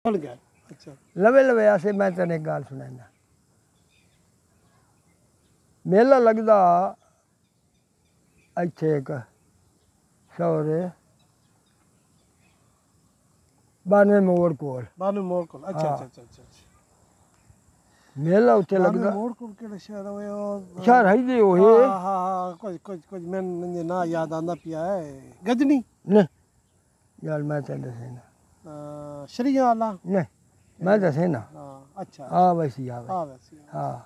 बन गया। अच्छा लवे लवे आसे मैं तेने एक गाल सुनाना। मेला लगदा इत्थे एक शौरे 92 मोड़ कोल। बानू मोड़ को। अच्छा हाँ। अच्छा अच्छा अच्छा अच्छा। मेला उत्थे बानू लगदा मोड़ को केड़ा शहर है वो? शहर है दे ओ है। हाँ हाँ हाँ कुछ कुछ कुछ मैं मुझे ना याद आंदा पिया है। गजनी नहीं यार मैं तेने दसे ना। श्रीया वाला नहीं मैं दसे ना। हाँ अच्छा हाँ वैसी आ हाँ भाई। वैसे हाँ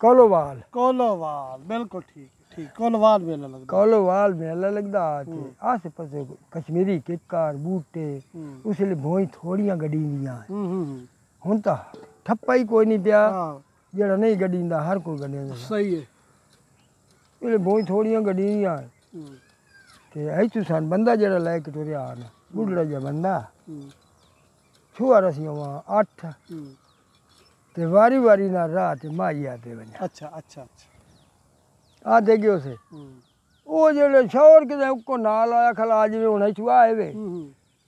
कोलोवाल। कोलोवाल बिल्कुल ठीक ठीक कोलोवाल मेला लगदा। कोलोवाल मेला लगदा थे आसे पासे कश्मीरी किक्कार बूटे उसले भोई थोड़ियां गड्डियां हुन ता ठप्पा ही कोई नहीं पिया हाँ जेड़ा नहीं गड्डींदा हर कोई गड्डींदा सही है। उसले भोई थोड़ियां गड्डियां ते ऐ तुसान बंदा जेड़ा लेके टुरिया आना बुढ़ड़ा जा बंदा छुआ रसियां वहां 8 ते वारी वारी ना राह ते माइया ते वञा। अच्छा अच्छा अच्छा आ दे गयो से ओ जेड़े शौर के उको नाल आया खला जिवे हुन छुआ आए वे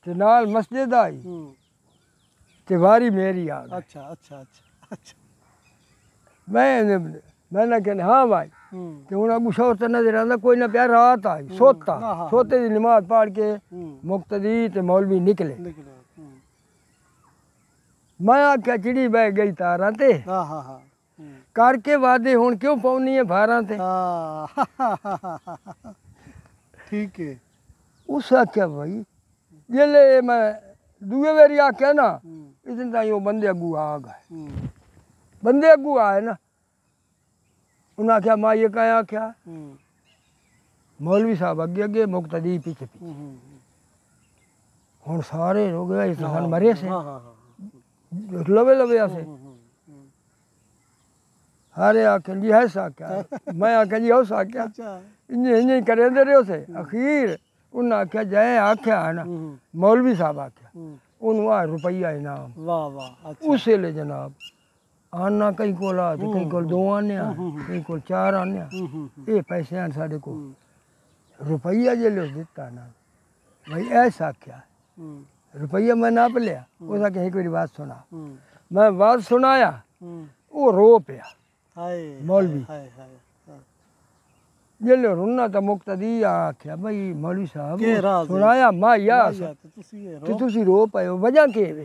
ते नाल मस्जिद आई ते वारी मेरी आ गई। अच्छा अच्छा अच्छा अच्छा मैं ना कहने हाँ भाई ते हुन अगू शौर ते नजर आंदा कोई ना प्यार रात आई सोता सोते दी नमाज पढ़ के मुक्तदी ते मौलवी निकले। निकले मैं आख्या चिड़ी बह गई तारां ते हाँ हाँ हाँ करके वादे हुन क्यों पौनी है भारां ते। ठीक है। उस आख्या भाई जेले मैं दुए बारी आख्या ना इतने ताई वो बंदे अगू आ गए। बंदे अगू आए ना उन्हें आख्या मां ये कहीं आख्या मौलवी साहब अगे अगे मुक्तदी पीछे पीछे हुन सारे हो गए सन मरे से लवे लवे आसे हारे आखे जी है साक्या मैं आख्या जी हो साक्या इन्हें इन्हें करेंदे रहे से अखीर उन्हें आख्या जय आख्या है ना मौलवी साहब आख्या उन्हें रुपया इनाम वाह वाह उसे ले जनाब आना कई कोल आ कई कोल 2 आने कई कोल 4 आने ये पैसे हैं साढ़े को रुपया जे लो दिता ना भाई ऐसा आख्या रुपया मैं नाप लिया उस आखे एक बारी बात सुना मैं बात सुनाया वो रो पिया मौलवी जेले रुना तो मुक्तदी आख्या भाई मौलवी साहब सुनाया माया ते तुसी रो पाए वजह के वे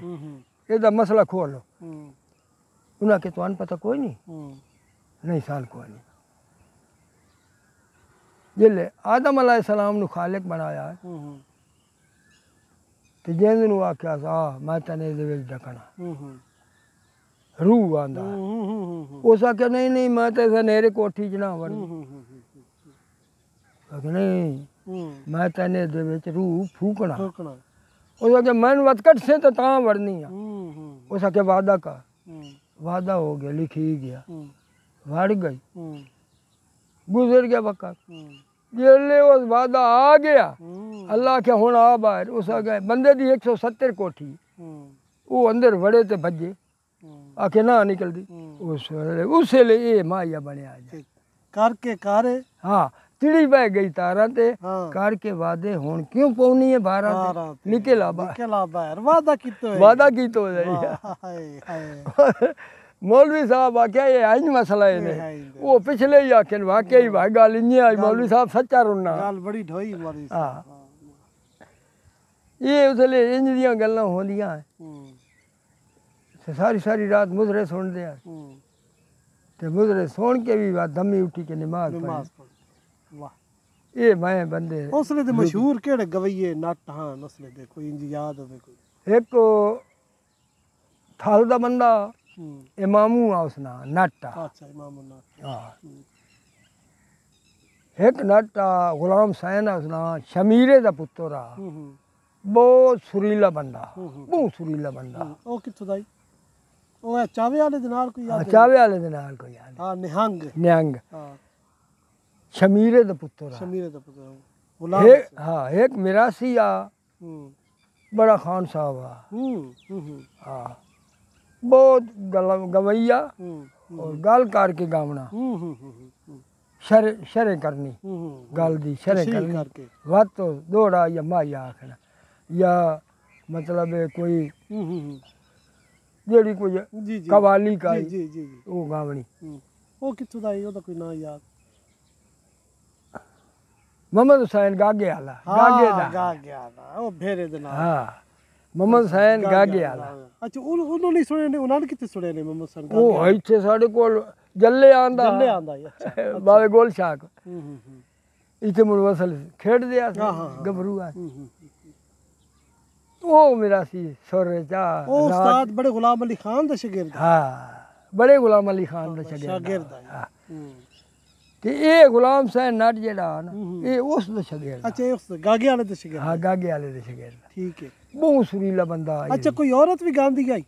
एदा मसला खोलो उन्हें के तुहान पता कोई नहीं साल कोई नहीं जेले आदम अलैहिस्सलाम नु खालिक बनाया ते जेंद नु आख्या सा मैं तने दे विच डकना रूह आंदा उस आख्या नहीं नहीं मैं ते नेरे कोठी च ना वड़ नहीं मैं तने दे विच रूह फूकना उस आख्या मैनू वतकट से तो तां वड़नी आ उस आख्या वादा कर वादा हो गया लिखी गया वड़ गई गुजर गया वक्त जेले उस वादा आ गया अल्लाह के हुन आ बाहर उस आगे बंदे दी 170 कोठी वो अंदर वड़े ते भजे आखे ना निकल दी उस ले ये माया बनया करके कारे हाँ चिड़ी बह गई तारा ते करके वादे हुन क्यों पौनी है बारा ते निकला बाहर वादा की तो मौलवी साहब आख्या ये आई मसला है वो पिछले ही आखे वाकई भाई गल इं आई मौलवी साहब सच्चा रोना गल बड़ी ढोई मौलवी साहब ये उसले इंज दियां गल्लां होंदियां सारी सारी रात मुजरे सुनते हैं ते मुजरे सुन के भी दमी उठी के नमाज पढ़ी वाह ये मैं बंदे उसले ते मशहूर केड़े गवैये नट हां उसले दे कोई इंज याद होवे कोई एक थाल दा बंदा इमामू आ उसना नट अच्छा इमामू नट हां एक नट गुलाम सैन उसना शमीरे दा पुत्र आ बहुत सुरीला बंदा बहुत सुरीला बंदा ओ किथों दा ओ है चावे वाले दे नाल कोई याद चावे वाले दे नाल कोई याद हां निहंग हां शमीरे दा पुत्र शमीरे दा पुत्र गुलाम हां एक मिरासी आ बड़ा खान साहब आ हां बहुत गवैया और गल करके गावना शरे करनी गल दी शरे तशरीह करनी करके वत तो दौड़ा या माया आखना या मतलब कोई जेड़ी कोई जी जी कवाली का जी जी जी जी वो गावनी ਉਹ ਕਿੱਥੋਂ ਦਾ ਉਹਦਾ ਕੋਈ ਨਾਂ ਯਾਦ मोहम्मद हुसैन गागे वाला गागे दा ਗਾ ਗਿਆ ਨਾ ਉਹ ਭੇਰੇ ਦੇ ਨਾਲ हाँ मोहम्मद हुसैन गागे वाला ਅੱਛਾ ਉਹਨੂੰ ਨਹੀਂ ਸੁਣੇ ਨੇ ਉਹਨਾਂ ਨੇ ਕਿੱਥੇ ਸੁਣੇ ਨੇ ਮੁਹੰਮਦ ਸਰ ਗਾ ਉਹ ਇੱਥੇ ਸਾਡੇ ਕੋਲ ਜੱਲੇ ਆਂਦਾ ਜੱਲੇ ਆਂਦਾ ਜੀ ਅੱਛਾ ਬਾਵੇ ਗੋਲ ਸ਼ਾਕ ਹੂੰ ਇੱਥੇ ਮੁਰਵਸਲ ਖੇਡਦੇ ਆ ਹਾਂ, ਹਾਂ। ਗੱਭਰੂ ਆ ਹੂੰ ਉਹ ਮੇਰਾ ਸੀ ਸੁਰ ਚਾ ਉਹ ਉਸਤਾਦ ਬੜੇ ਗੁਲਾਮ ਅਲੀ ਖਾਨ ਦਾ ਸ਼ਾਗਿਰਦ ਹਾਂ ਬੜੇ ਗੁਲਾਮ ਅਲੀ ਖਾਨ ਦਾ ਸ਼ਾਗਿਰਦ ਆ ਹਾਂ ਹੂੰ ਤੇ ਇਹ ਗੁਲਾਮ ਹੁਸੈਨ ਨੱਟ ਜਿਹੜਾ ਨਾ ਇਹ ਉਸ ਦਾ ਸ਼ਾਗਿਰਦ ਅੱਛਾ ਇਹ ਉਸ ਗਾਗੇ ਵਾਲੇ ਦੇ ਸ਼ਾਗਿਰਦ ਹਾਂ ਗਾਗੇ ਵਾਲੇ ਦੇ ਸ਼ਾਗਿਰਦ ਠੀਕ ਹੈ ਬਹੁਤ ਸੁਰੀਲਾ ਬੰਦਾ ਅੱਛਾ ਕੋਈ ਔਰਤ ਵੀ ਗਾਉਂਦੀ ਆਈ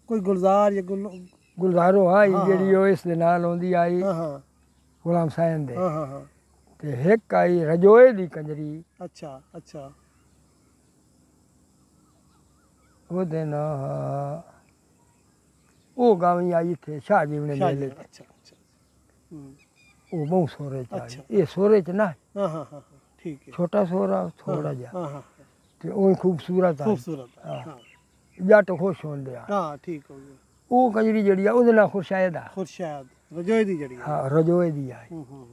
ਕੋਈ ਗੁਲਜ਼ਾਰ ਜਾਂ ਗੁਲਜ਼ਾਰੋ ਹਾਂ ਹਾਂ, ਜਿਹੜੀ ਉਹ ਇਸ ਦੇ ਨਾਲ ਆਉਂਦੀ ਆਈ ਹਾਂ ਹਾਂ ਗੁਲਾਮ ਹੁਸੈਨ ਦੇ ਹਾਂ ਹਾਂ ਤੇ ਇੱਕ ਆਈ ਰਜੋਏ ਦੀ ਕੰਜਰੀ ਅੱਛਾ ਅੱਛਾ ਉਹਦੇ ਨਾਲ ਉਹ ਗਾਵੀ ਆਈ ਇੱਥੇ ਸ਼ਾਹ ਜੀ ਨੇ ਲੈ ਲਈ ਅੱਛਾ ਅੱਛਾ ਹੂੰ ਉਹ ਬਹੁਤ ਸੋਰੇ ਚ ਆਈ ਅੱਛਾ। ਇਹ ਸੋਰੇ ਚ ਨਾ ਹਾਂ ਹਾਂ ਹਾਂ ਠੀਕ ਹੈ ਛੋਟਾ ਸੋਰਾ ਥੋੜਾ ਜਿਹਾ ਹਾਂ ਹਾਂ ਤੇ ਉਹ ਖੂਬਸੂਰਤ ਆ ਖੂਬਸੂਰਤ ਹਾਂ। ਹਾਂ ਜੱਟ ਖੁਸ਼ ਹੁੰਦੇ ਆ ਹਾਂ ਠੀਕ ਹੋ ਗਿਆ ਉਹ ਕੰਜਰੀ ਜਿਹੜੀ ਆ ਉਹਦੇ ਨਾਲ ਖੁਰਸ਼ਾਇਦ ਆ ਖੁਰਸ਼ਾਦ ਰਜੋਏ ਦੀ ਜੜੀ ਹਾਂ ਰਜੋਏ ਦੀ ਆਈ ਹੂੰ ਹੂੰ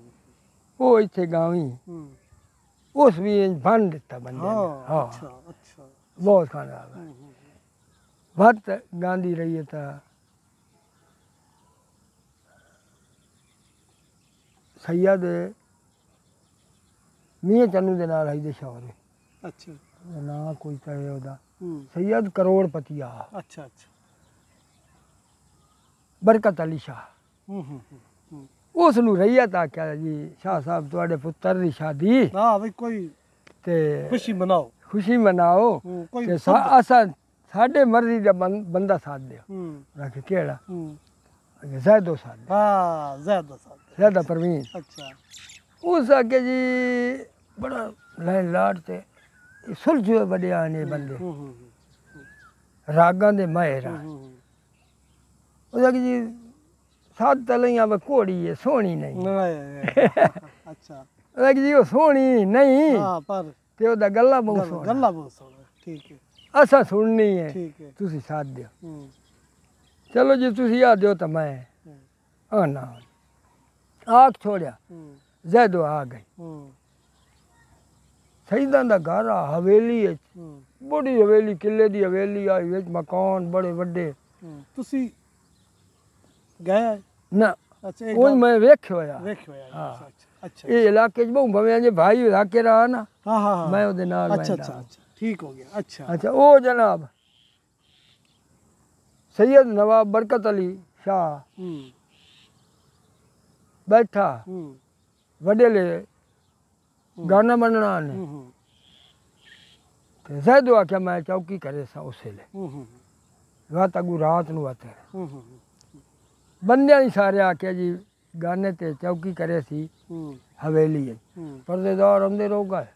ਉਹ ਇੱਥੇ ਗਾਵੀ ਹੂੰ ਉਸ ਵੀ ਬੰਨ ਦਿੱਤਾ ਬੰਦੇ ਨੇ ਹਾਂ ਹਾਂ ਅੱਛਾ ਅੱਛਾ ਬਹੁਤ ਖਾਣਾ ਆ ਹੂੰ ਵਤ ਗਾਂਧੀ ਰਹੀ ਤਾਂ ਸੈयद ਮੀਆਂ ਚੰਨੂ ਦੇ ਨਾਲ ਆਈ ਦੇ ਸ਼ੌਹਰੇ ਅੱਛਾ ਨਾ ਕੋਈ ਕਹੇ ਉਹਦਾ ਹੂੰ ਸੈयद ਕਰੋੜਪਤੀ ਆ ਅੱਛਾ ਅੱਛਾ ਬਰਕਤ ਅਲੀ ਸ਼ਾਹ ਹੂੰ ਹੂੰ ਹੂੰ ਉਸ ਨੂੰ ਰਈਅਤ ਆਖਿਆ ਜੀ ਸ਼ਾਹ ਸਾਹਿਬ ਤੁਹਾਡੇ ਪੁੱਤਰ ਦੀ ਸ਼ਾਦੀ ਹਾਂ ਵੀ ਕੋਈ ਤੇ ਖੁਸ਼ੀ ਮਨਾਓ ਖੁਸ਼ੀ ਮਨਾਓ ਕੋਈ ਤੇ ਅਸਾਂ ਸਾਡੇ ਮਰਜ਼ੀ ਦਾ ਬੰਦਾ ਸਾਥ ਦਿਓ ਹੂੰ ਰੱਖ ਕਿਹੜਾ ਹੂੰ ਜ਼ੈਦੋ ਸਾਥ ਦਿਓ ਹਾਂ ਜ਼ਿਆਦਾ ਸਾਥ ਜ਼ੈਦਾ ਪਰਵੀਨ ਅੱਛਾ ਉਸ ਅੱਗੇ ਜੀ ਬੜਾ ਲੈਣ ਲਾਟ ਤੇ ਸੁਲਝੇ ਵੱਡਿਆ ਨੇ ਬੰਦੇ ਹੂੰ ਹੂੰ ਰਾਗਾਂ ਦੇ ਮਾਹਿਰ ਆ ਹੂੰ ਉਹਦਾ ਕਿ ਜੀ ਸਾਧ ਤਲੀਆਂ ਵਾ ਘੋੜੀ ਹੈ ਸੋਹਣੀ ਨਹੀਂ ਅੱਛਾ ਉਹਦਾ ਕਿ ਜੀ ਉਹ ਸੋਹਣੀ ਨਹੀਂ ਹਾਂ ਪਰ ਤੇ ਉਹਦਾ ਗੱਲਾਂ ਬਹੁਤ ਸੋਹਣਾ ਗੱਲਾਂ ਬਹੁਤ ਸੋਹਣਾ ਠੀਕ ਹੈ ਅਸਾਂ ਸੁਣਨੀ ਹੈ ਠੀਕ ਹੈ ਤੁਸੀਂ ਸਾਥ ਦਿਓ ਹੂੰ ਚਲੋ ਜੀ ਤੁਸੀਂ ਆ ਦਿਓ ਤਾਂ ਮੈਂ ਆਨਾ ਆਖ ਛੋੜਿਆ ਹੂੰ ਜ਼ੈਦੋ ਆ ਗਈ ਹੂੰ ਸਈਦਾਂ ਦਾ ਘਰ ਆ ਹਵੇਲੀ ਵਿੱਚ ਹੂੰ ਬੜੀ ਹਵੇਲੀ ਕਿੱਲੇ ਦੀ ਹਵੇਲੀ ਆ ਵਿੱਚ ਮਕਾਨ ਬੜੇ ਵੱਡੇ ਤੁਸੀਂ ਗਏ ਨਾ ਅੱਛਾ ਉਹ ਮੈਂ ਵੇਖਿਆ ਹੋਇਆ ਵੇਖਿਓ ਹਾਂ। ਅੱਛਾ ਅੱਛਾ ਇਹ ਇਲਾਕੇ 'ਚ ਬਹੁਤ ਭਵੇਂ ਜੇ ਭਾਈ ਰਾ ਕੇ ਰਹਾ ਨਾ ਹਾਂ ਹਾਂ ਹਾਂ ਮੈਂ ਉਹਦੇ ਨਾਲ ਅੱਛਾ ਰਹਿੰਦਾ। ਅੱਛਾ ਅੱਛਾ ਠੀਕ ਹੋ ਗਿਆ ਅੱਛਾ ਅੱਛਾ ਉਹ ਜਨਾਬ सैयद नवाब बरकत अली शाह बैठा वडेले गाना बनना ने ते जैदो आख्या मैं चौकी करे सा उसे ले रात अगू रात नु आते बंदियां ही सारे आख्या जी गाने ते चौकी करे सी हवेली है पर्देदार अंदर हो गए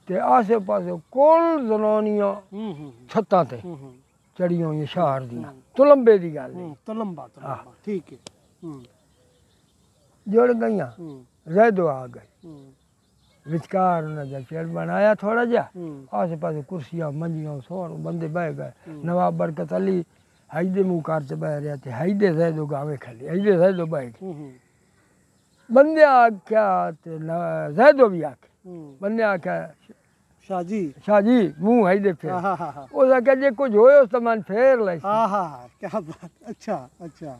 ते आसे पासे कोल जनानियां छत्तां ते चढ़ियां हुई शहर दियां तुलंबे दी गल तुलंबा ठीक है जुड़ गईयां जैदो आ गए विचकार उन्हें चेड़ बनाया थोड़ा जा आसे पासे कुर्सियां मंजियां सोन बंदे बह गए नवाब बरकत अली हाईदे मुँह कार च बह रहा थे हाईदे जैदो गावे खाली हाईदे जैदो बह गए बंदे आख्या जैदो भी आखे बंदे आख्या शाह जी मुँह हाईदे फिर उस आख्या जे कुछ होयो तो मन फेर ले क्या बात अच्छा अच्छा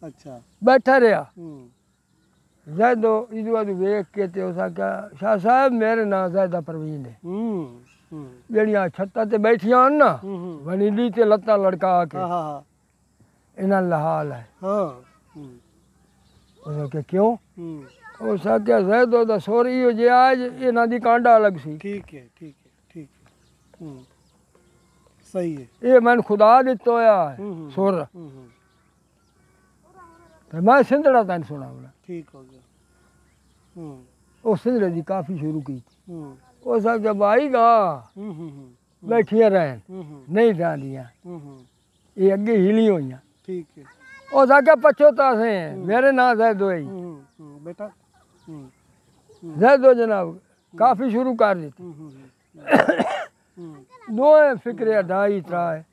अच्छा बैठा रहा जैदो इधु अदु वेख के ते उस आख्या शाह साहब मेरे नाम जैदा परवीन है जड़ियां छत्ता ते बैठियां ना वनीली ते लत्ता लड़का के इन्हां लहाल है उस आख्या क्यों उस आख्या जैदो दा सोरी हो जे आज इन्हां दी कांडा अलग सी ठीक है ठीक है ठीक है सही है ये मैंने खुदा दित्तो होया सुर ते मैं सिंधड़ा तैन सुनावना ठीक हो गया वो सिंधड़े दी काफी शुरू की थी उस आख्या भाई गा बैठिया रहन नहीं जांदियां ये अगे हिली हुई ठीक है ओ जाके पछोता से मेरे ना जैदो ही बेटा जैदो जनाब काफी शुरू कर दी दो फिक्रे ढाई त्राए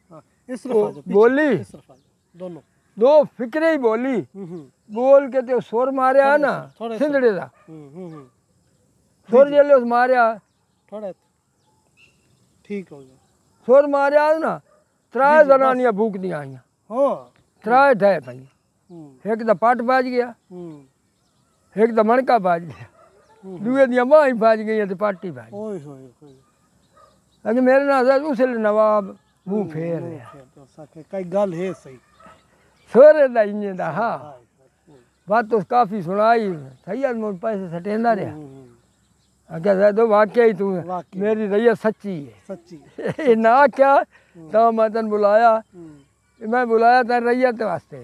इस तरफ आ जाओ, पीछे, बोली इस तरफ आ जाओ, दोनों दो फिक्रे ही बोली बोल के ते सुर मारिया ना थोड़े से। सिंधड़े दा सुर जेले उस मारिया थोड़ा ठीक हो गया। सुर मारिया ना त्राए जनानियां भूख दी आईयां हाँ त्राए ढाए पई एक दा पट बाज गया एक दा मणका बाज गया दूए दियां बाहीं ही बाज गई ते पाटी बाज गई। ओए होए होए अगे मेरे नाल उसले नवाब मुंह फेर रहा तो सके कई गल है सही। सोरे दा इंजे दा हाँ बात तो काफी सुनाई सैयद मुझ पैसे सटेंदा रहा अगे जैदो वाकई ही तू वाकई। मेरी रैयत सच्ची है सच्ची ये ना क्या तो मैं तन बुलाया मैं बुलाया तेरे रैयत वास्ते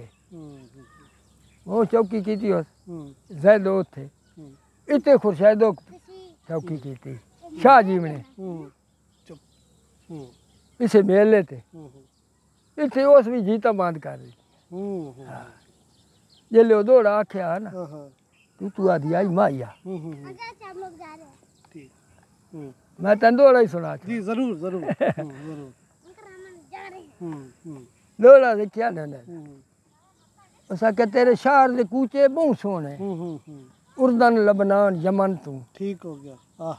वो चौकी की थी जैदो थे इतने खुर्शैदो चौकी की थी शाह जी ने चुप इसे मेले थे इतने उस भी जीता बांध कर रही जेले वो दौड़ा आख्या ना तू आदि आई माइया ठीक मैं तेन दौड़ा ही सुना जी जरूर जरूर जरूर दौड़ा से क्या ना उस आख्या तेरे शहर के कूचे बहुत सोने उर्दन लबनान यमन तू ठीक हो गया। आह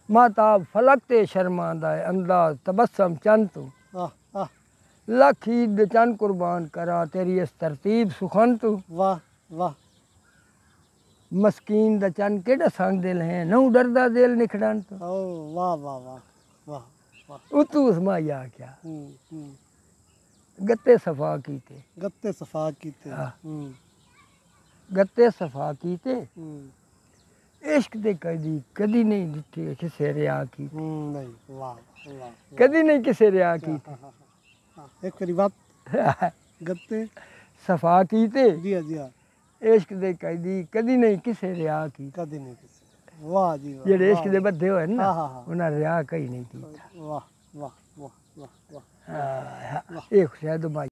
माता फलक ते शर्मांदा है अंदाज तबस्सम चंद तू आह आह लख ईद चंद कुर्बान करा तेरी इस तरतीब सुखन तू वाह वाह मस्कीन दा चंद केड़ा संग दिल है नौ डरदा दिल निखड़न तू ओ वाह वाह वाह वाह वाह उतू उसमाया क्या गत्ते सफा कीते गत्ते सफा कीते हाँ। गत्ते सफा कीते इश्क दे कदी नहीं दिखे किसे रिया की नहीं वाह वाह कदी नहीं किसे रिया की एक मेरी बात गत्ते सफा कीते जी हाँ जी हाँ इश्क दे कदी नहीं किसे रिया की कदी नहीं किसी वाह जी वाह जेड़े इश्क दे बद्धे होए ना हाँ। उन्हें रिया कहीं नहीं कीता वाह वाह वाह वाह वाह एक शायद भाई